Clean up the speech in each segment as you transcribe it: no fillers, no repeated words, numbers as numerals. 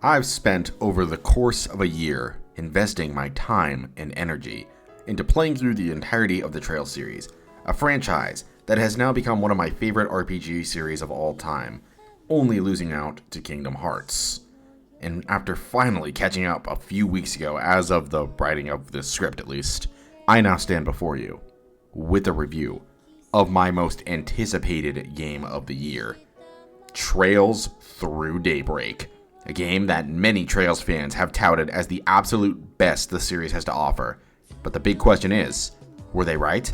I've spent over the course of a year investing my time and energy into playing through the entirety of the Trails series, a franchise that has now become one of my favorite RPG series of all time, only losing out to Kingdom Hearts. And after finally catching up a few weeks ago, as of the writing of this script at least, I now stand before you with a review of my most anticipated game of the year, Trails Through Daybreak. A game that many Trails fans have touted as the absolute best the series has to offer. But the big question is, were they right?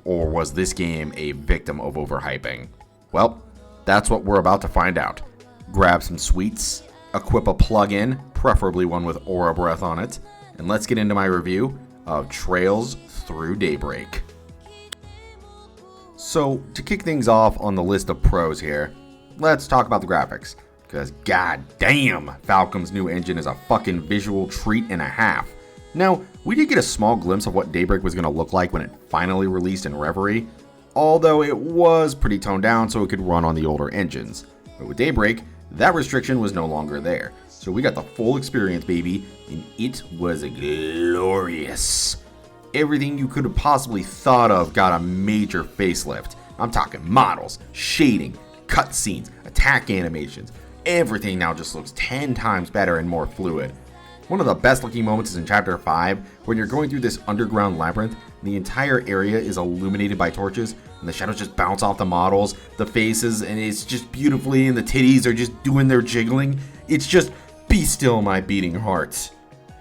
Or was this game a victim of overhyping? Well, that's what we're about to find out. Grab some sweets, equip a plug-in, preferably one with Aura Breath on it, and let's get into my review of Trails Through Daybreak. So, to kick things off on the list of pros here, let's talk about the graphics. Because goddamn, Falcom's new engine is a fucking visual treat and a half. Now, we did get a small glimpse of what Daybreak was going to look like when it finally released in Reverie, although it was pretty toned down so it could run on the older engines. But with Daybreak, that restriction was no longer there. So we got the full experience, baby, and it was glorious. Everything you could have possibly thought of got a major facelift. I'm talking models, shading, cutscenes, attack animations. Everything now just looks 10 times better and more fluid. One of the best looking moments is in Chapter 5, when you're going through this underground labyrinth, and the entire area is illuminated by torches, and the shadows just bounce off the models, the faces, and it's just beautifully, and the titties are just doing their jiggling. It's just, be still my beating heart.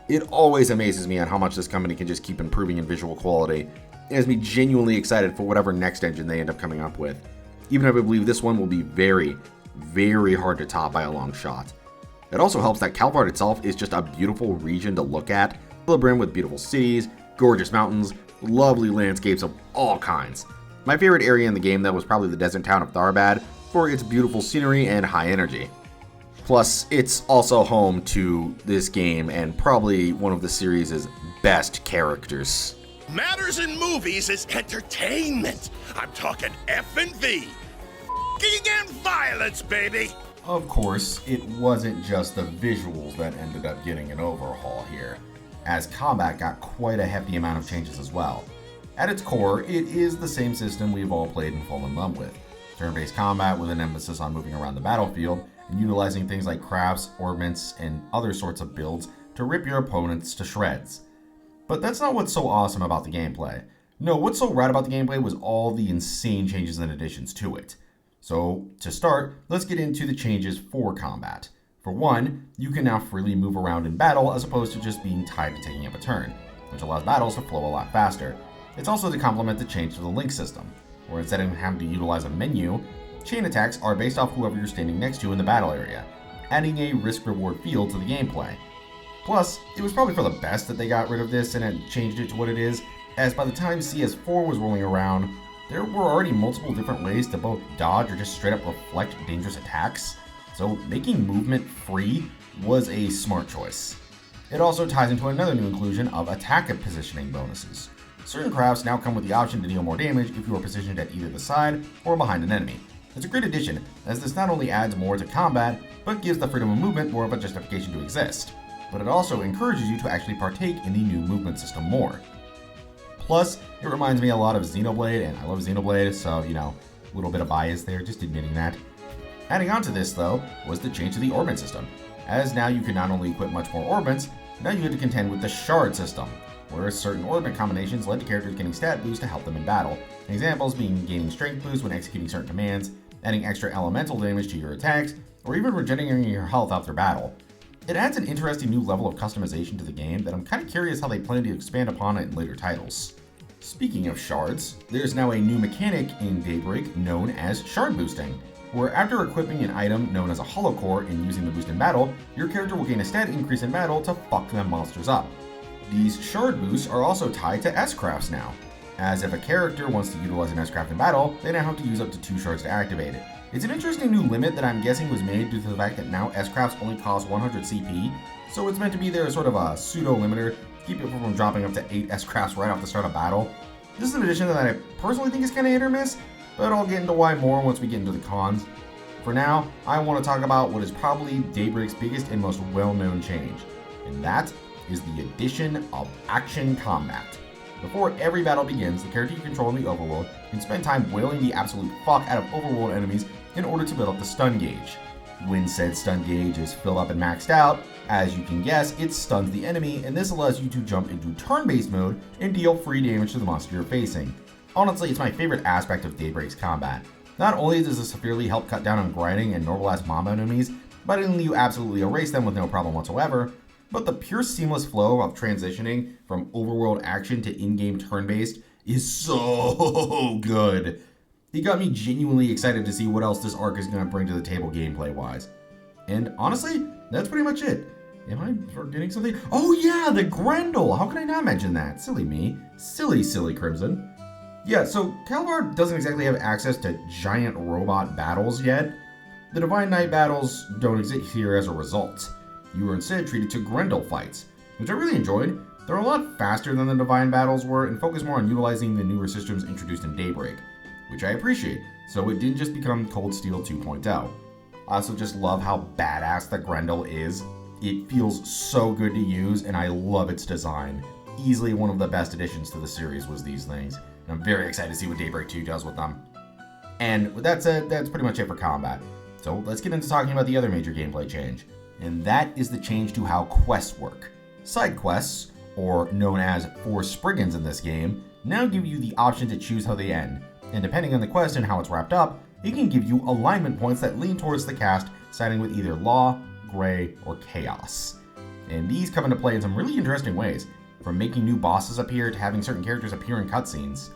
It always amazes me on how much this company can just keep improving in visual quality. It has me genuinely excited for whatever next engine they end up coming up with. Even if I believe this one will be very hard to top by a long shot. It also helps that Calvard itself is just a beautiful region to look at, brim with beautiful cities, gorgeous mountains, lovely landscapes of all kinds. My favorite area in the game though was probably the desert town of Tharbad for its beautiful scenery and high energy. Plus, it's also home to this game and probably one of the series' best characters. Matters in movies is entertainment. I'm talking F&V. And violence, baby! Of course, it wasn't just the visuals that ended up getting an overhaul here, as combat got quite a hefty amount of changes as well. At its core, it is the same system we've all played and fallen in love with. Turn-based combat with an emphasis on moving around the battlefield and utilizing things like crafts, orbments, and other sorts of builds to rip your opponents to shreds. But that's not what's so awesome about the gameplay. No, what's so rad about the gameplay was all the insane changes and additions to it. So, to start, let's get into the changes for combat. For one, you can now freely move around in battle as opposed to just being tied to taking up a turn, which allows battles to flow a lot faster. It's also to complement the change to the link system, where instead of having to utilize a menu, chain attacks are based off whoever you're standing next to in the battle area, adding a risk-reward feel to the gameplay. Plus, it was probably for the best that they got rid of this and had changed it to what it is, as by the time CS4 was rolling around, there were already multiple different ways to both dodge or just straight up reflect dangerous attacks, so making movement free was a smart choice. It also ties into another new inclusion of attack positioning bonuses. Certain crafts now come with the option to deal more damage if you are positioned at either the side or behind an enemy. It's a great addition, as this not only adds more to combat, but gives the freedom of movement more of a justification to exist. But it also encourages you to actually partake in the new movement system more. Plus, it reminds me a lot of Xenoblade, and I love Xenoblade, so, a little bit of bias there, just admitting that. Adding on to this, though, was the change to the orbment system, as now you can not only equip much more orbments, now you had to contend with the shard system, where certain orbment combinations led to characters getting stat boosts to help them in battle. Examples being gaining strength boosts when executing certain commands, adding extra elemental damage to your attacks, or even regenerating your health after battle. It adds an interesting new level of customization to the game that I'm kind of curious how they plan to expand upon it in later titles. Speaking of shards, there's now a new mechanic in Daybreak known as shard boosting, where after equipping an item known as a hollow core and using the boost in battle, your character will gain a stat increase in battle to fuck them monsters up. These shard boosts are also tied to S-crafts now, as if a character wants to utilize an S-craft in battle, they now have to use up to 2 shards to activate it. It's an interesting new limit that I'm guessing was made due to the fact that now S-crafts only cost 100 CP, so it's meant to be there as sort of a pseudo-limiter to keep it from dropping up to 8 S-crafts right off the start of battle. This is an addition that I personally think is kind of hit or miss, but I'll get into why more once we get into the cons. For now, I want to talk about what is probably Daybreak's biggest and most well-known change, and that is the addition of action combat. Before every battle begins, the character you control in the overworld can spend time wailing the absolute fuck out of overworld enemies in order to build up the stun gauge. When said stun gauge is filled up and maxed out, as you can guess, it stuns the enemy, and this allows you to jump into turn-based mode and deal free damage to the monster you're facing. Honestly, it's my favorite aspect of Daybreak's combat. Not only does this severely help cut down on grinding and normal-ass mob enemies, but it lets you absolutely erase them with no problem whatsoever, but the pure seamless flow of transitioning from overworld action to in-game turn-based is so good. It got me genuinely excited to see what else this arc is going to bring to the table gameplay-wise. And honestly, that's pretty much it. Am I forgetting something? Oh yeah, the Grendel! How can I not mention that? Silly me. Silly Crimson. Yeah, so Calvard doesn't exactly have access to giant robot battles yet. The Divine Knight battles don't exist here as a result. You are instead treated to Grendel fights, which I really enjoyed. They're a lot faster than the Divine battles were and focus more on utilizing the newer systems introduced in Daybreak, which I appreciate, so it didn't just become Cold Steel 2.0. I also just love how badass the Grendel is. It feels so good to use, and I love its design. Easily one of the best additions to the series was these things, and I'm very excited to see what Daybreak 2 does with them. And with that said, that's pretty much it for combat. So let's get into talking about the other major gameplay change, and that is the change to how quests work. Side quests, or known as 4 Spriggans in this game, now give you the option to choose how they end, and depending on the quest and how it's wrapped up, it can give you alignment points that lean towards the cast, siding with either Law, Gray, or Chaos. And these come into play in some really interesting ways, from making new bosses appear to having certain characters appear in cutscenes.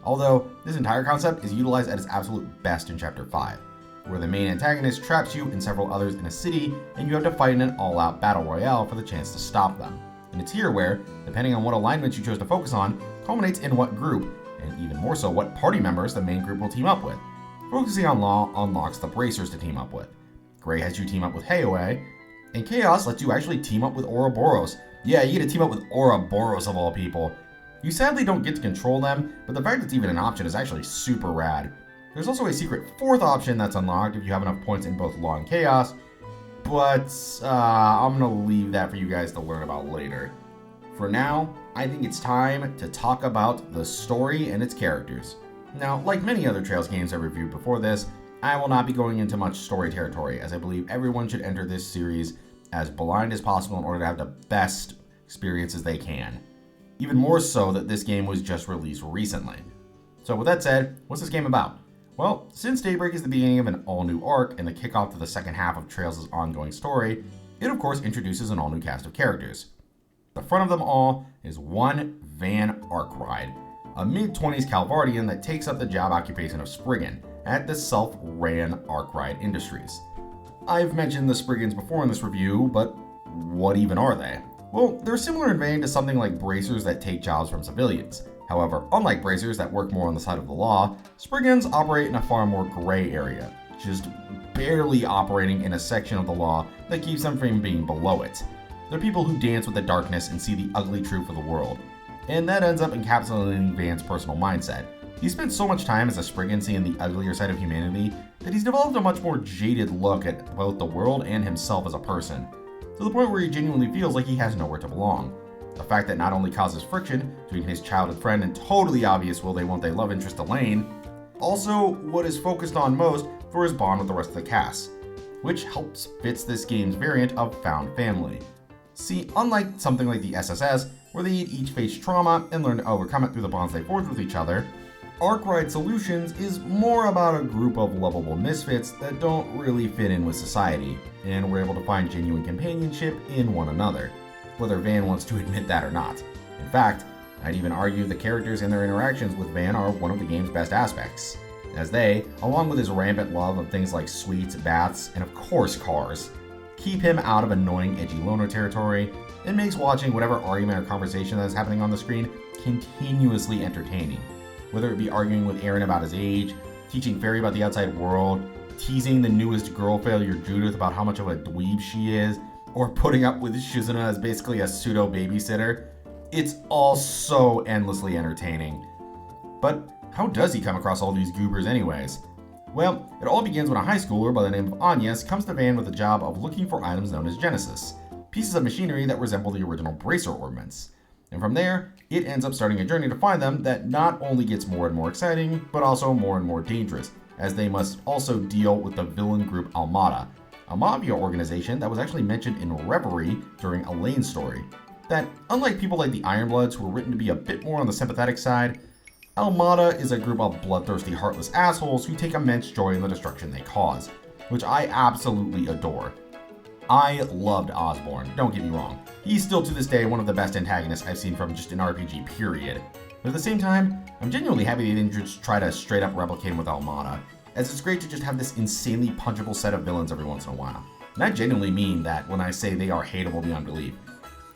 Although, this entire concept is utilized at its absolute best in Chapter 5, where the main antagonist traps you and several others in a city, and you have to fight in an all-out battle royale for the chance to stop them. And it's here where, depending on what alignments you chose to focus on, culminates in what group, and even more so what party members the main group will team up with. Focusing on Law unlocks the Bracers to team up with. Gray has you team up with Heioi, and Chaos lets you actually team up with Ouroboros. Yeah, you get to team up with Ouroboros of all people. You sadly don't get to control them, but the fact it's even an option is actually super rad. There's also a secret 4th option that's unlocked if you have enough points in both Law and Chaos, but I'm gonna leave that for you guys to learn about later. For now, I think it's time to talk about the story and its characters. Now, like many other Trails games I reviewed before this, I will not be going into much story territory, as I believe everyone should enter this series as blind as possible in order to have the best experiences they can. Even more so that this game was just released recently. So with that said, what's this game about? Well, since Daybreak is the beginning of an all-new arc and the kickoff to the second half of Trails' ongoing story, it of course introduces an all-new cast of characters. The front of them all is one Van Arkwright, a mid-20s Calvardian that takes up the job occupation of Spriggan at the self-ran Arkwright Industries. I've mentioned the Spriggans before in this review, but what even are they? Well, they're similar in vein to something like Bracers that take jobs from civilians. However, unlike Bracers that work more on the side of the law, Spriggans operate in a far more gray area, just barely operating in a section of the law that keeps them from being below it. They're people who dance with the darkness and see the ugly truth of the world. And that ends up encapsulating Van's personal mindset. He spent so much time as a Spriggan seeing the uglier side of humanity that he's developed a much more jaded look at both the world and himself as a person, to the point where he genuinely feels like he has nowhere to belong. A fact that not only causes friction between his childhood friend and totally obvious will they won't they love interest Elaine, also what is focused on most for his bond with the rest of the cast, which helps fits this game's variant of found family. See, unlike something like the SSS, where they each face trauma and learn to overcome it through the bonds they forge with each other, Arkwright Solutions is more about a group of lovable misfits that don't really fit in with society, and we're able to find genuine companionship in one another, whether Van wants to admit that or not. In fact, I'd even argue the characters and their interactions with Van are one of the game's best aspects, as they, along with his rampant love of things like sweets, baths, and of course cars, keep him out of annoying edgy loner territory, and makes watching whatever argument or conversation that is happening on the screen continuously entertaining. Whether it be arguing with Aaron about his age, teaching Fairy about the outside world, teasing the newest girl failure Judith about how much of a dweeb she is, or putting up with Shizuna as basically a pseudo babysitter, it's all so endlessly entertaining. But how does he come across all these goobers anyways? Well, it all begins when a high schooler by the name of Agnes comes to Van with the job of looking for items known as Genesis, pieces of machinery that resemble the original bracer ornaments. And from there, it ends up starting a journey to find them that not only gets more and more exciting, but also more and more dangerous, as they must also deal with the villain group Almada, a mafia organization that was actually mentioned in Reverie during Elaine's story. That, unlike people like the Ironbloods who were written to be a bit more on the sympathetic side, Almada is a group of bloodthirsty, heartless assholes who take immense joy in the destruction they cause, which I absolutely adore. I loved Osborn, don't get me wrong. He's still to this day one of the best antagonists I've seen from just an RPG period. But at the same time, I'm genuinely happy they didn't just try to straight up replicate him with Almada, as it's great to just have this insanely punchable set of villains every once in a while. And I genuinely mean that when I say they are hateable beyond belief.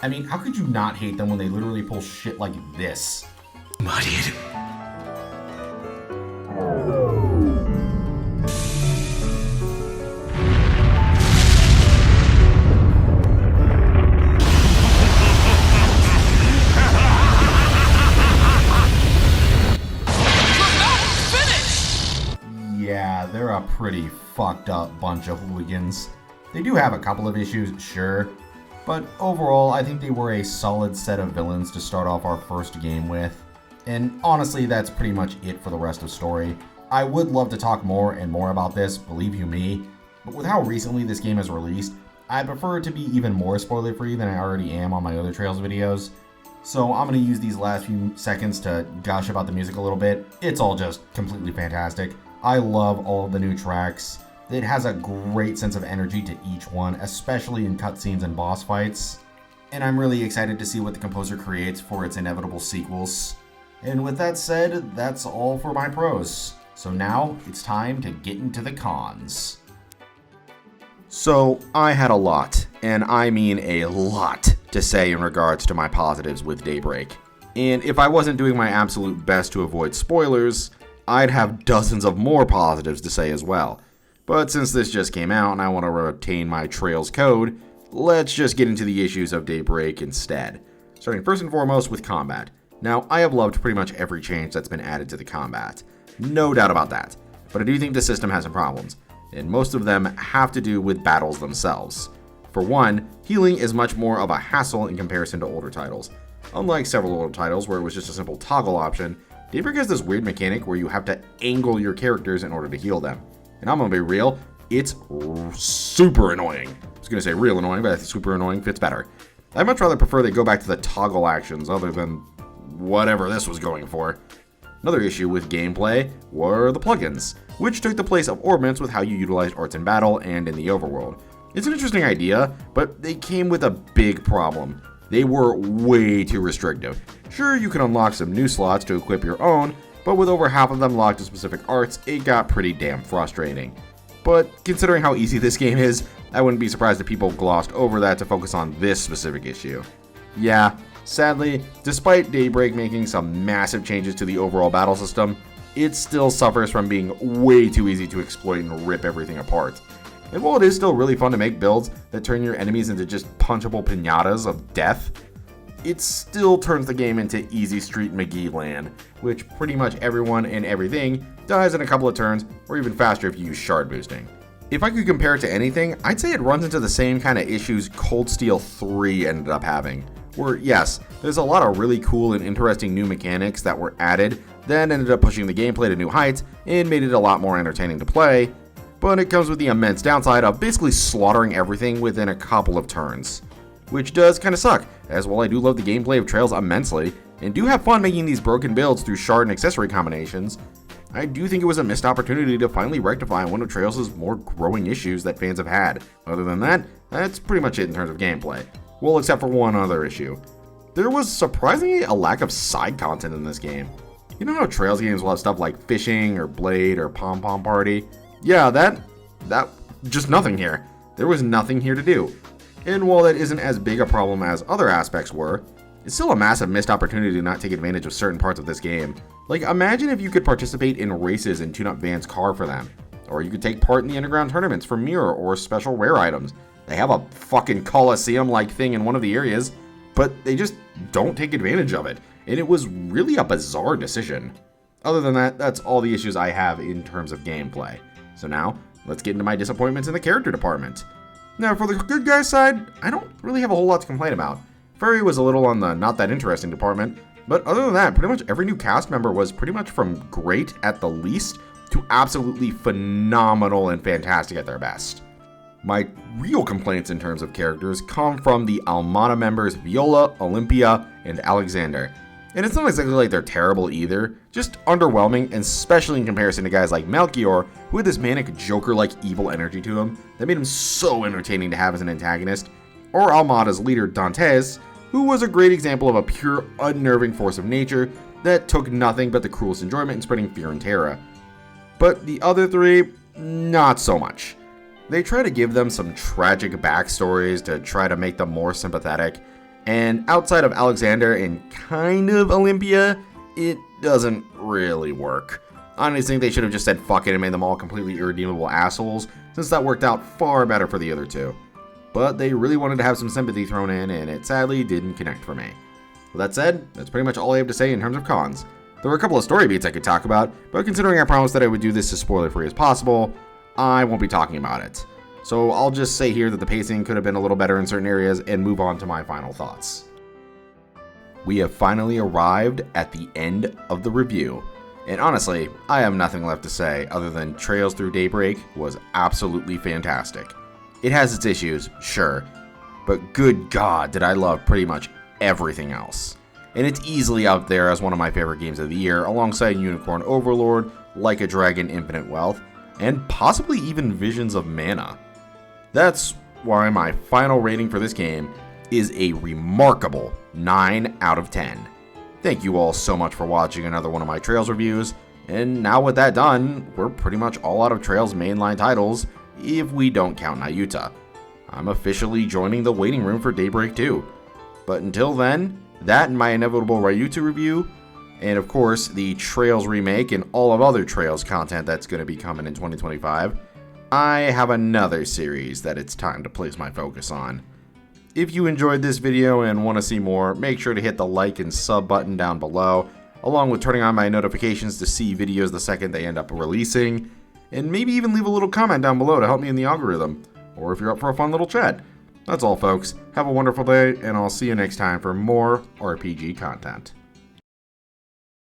I mean, how could you not hate them when they literally pull shit like this? Yeah, they're a pretty fucked up bunch of hooligans. They do have a couple of issues, sure, but overall I think they were a solid set of villains to start off our first game with. And honestly, that's pretty much it for the rest of the story. I would love to talk more and more about this, believe you me, but with how recently this game is released, I prefer it to be even more spoiler free than I already am on my other Trails videos. So I'm going to use these last few seconds to gush about the music a little bit. It's all just completely fantastic. I love all of the new tracks. It has a great sense of energy to each one, especially in cutscenes and boss fights. And I'm really excited to see what the composer creates for its inevitable sequels. And with that said, that's all for my pros. So now it's time to get into the cons. So I had a lot, and I mean a lot, to say in regards to my positives with Daybreak. And if I wasn't doing my absolute best to avoid spoilers, I'd have dozens of more positives to say as well. But since this just came out and I want to retain my Trails code, let's just get into the issues of Daybreak instead. Starting first and foremost with combat. Now, I have loved pretty much every change that's been added to the combat. No doubt about that. But I do think the system has some problems, and most of them have to do with battles themselves. For one, healing is much more of a hassle in comparison to older titles. Unlike several older titles where it was just a simple toggle option, Daybreak has this weird mechanic where you have to angle your characters in order to heal them. And I'm gonna be real, it's super annoying. I was gonna say real annoying, but I think super annoying fits better. I'd much rather prefer they go back to the toggle actions other than whatever this was going for. Another issue with gameplay were the plugins, which took the place of orbments with how you utilized arts in battle and in the overworld. It's an interesting idea, but they came with a big problem. They were way too restrictive. Sure, you can unlock some new slots to equip your own, but with over half of them locked to specific arts, it got pretty damn frustrating. But considering how easy this game is, I wouldn't be surprised if people glossed over that to focus on this specific issue. Yeah, sadly, despite Daybreak making some massive changes to the overall battle system, it still suffers from being way too easy to exploit and rip everything apart. And while it is still really fun to make builds that turn your enemies into just punchable piñatas of death, it still turns the game into Easy Street McGee land, which pretty much everyone and everything dies in a couple of turns, or even faster if you use shard boosting. If I could compare it to anything, I'd say it runs into the same kind of issues Cold Steel 3 ended up having, where yes, there's a lot of really cool and interesting new mechanics that were added that ended up pushing the gameplay to new heights and made it a lot more entertaining to play, but it comes with the immense downside of basically slaughtering everything within a couple of turns. Which does kind of suck, as while I do love the gameplay of Trails immensely, and do have fun making these broken builds through shard and accessory combinations, I do think it was a missed opportunity to finally rectify one of Trails' more growing issues that fans have had. Other than that, that's pretty much it in terms of gameplay. Well, except for one other issue. There was surprisingly a lack of side content in this game. You know how Trails games will have stuff like fishing, or Blade, or Pom Pom Party? Yeah, that just nothing here. There was nothing here to do. And while that isn't as big a problem as other aspects were, it's still a massive missed opportunity to not take advantage of certain parts of this game. Like, imagine if you could participate in races and tune up Van's car for them. Or you could take part in the underground tournaments for mirror or special rare items. They have a fucking Coliseum-like thing in one of the areas, but they just don't take advantage of it. And it was really a bizarre decision. Other than that, that's all the issues I have in terms of gameplay. So now, let's get into my disappointments in the character department. Now, for the good guy side, I don't really have a whole lot to complain about. Furry was a little on the not that interesting department, but other than that, pretty much every new cast member was pretty much from great at the least to absolutely phenomenal and fantastic at their best. My real complaints in terms of characters come from the Almana members Viola, Olympia, and Alexander. And it's not exactly like they're terrible either, just underwhelming, and especially in comparison to guys like Melchior, who had this manic Joker-like evil energy to him that made him so entertaining to have as an antagonist, or Almada's leader Dantes, who was a great example of a pure, unnerving force of nature that took nothing but the cruelest enjoyment in spreading fear and terror. But the other three, not so much. They try to give them some tragic backstories to try to make them more sympathetic, and outside of Alexander and kind of Olympia, it doesn't really work. I honestly think they should have just said fuck it and made them all completely irredeemable assholes, since that worked out far better for the other two. But they really wanted to have some sympathy thrown in, and it sadly didn't connect for me. With that said, that's pretty much all I have to say in terms of cons. There were a couple of story beats I could talk about, but considering I promised that I would do this as spoiler-free as possible, I won't be talking about it. So I'll just say here that the pacing could have been a little better in certain areas and move on to my final thoughts. We have finally arrived at the end of the review, and honestly, I have nothing left to say other than Trails Through Daybreak was absolutely fantastic. It has its issues, sure, but good God did I love pretty much everything else. And it's easily up there as one of my favorite games of the year, alongside Unicorn Overlord, Like a Dragon Infinite Wealth, and possibly even Visions of Mana. That's why my final rating for this game is a remarkable 9 out of 10. Thank you all so much for watching another one of my Trails reviews, and now with that done, we're pretty much all out of Trails mainline titles, if we don't count Nayuta. I'm officially joining the waiting room for Daybreak 2. But until then, that and my inevitable Ryuta review, and of course the Trails remake and all of other Trails content that's going to be coming in 2025, I have another series that it's time to place my focus on. If you enjoyed this video and want to see more, make sure to hit the like and sub button down below, along with turning on my notifications to see videos the second they end up releasing, and maybe even leave a little comment down below to help me in the algorithm, or if you're up for a fun little chat. That's all folks, have a wonderful day, and I'll see you next time for more RPG content.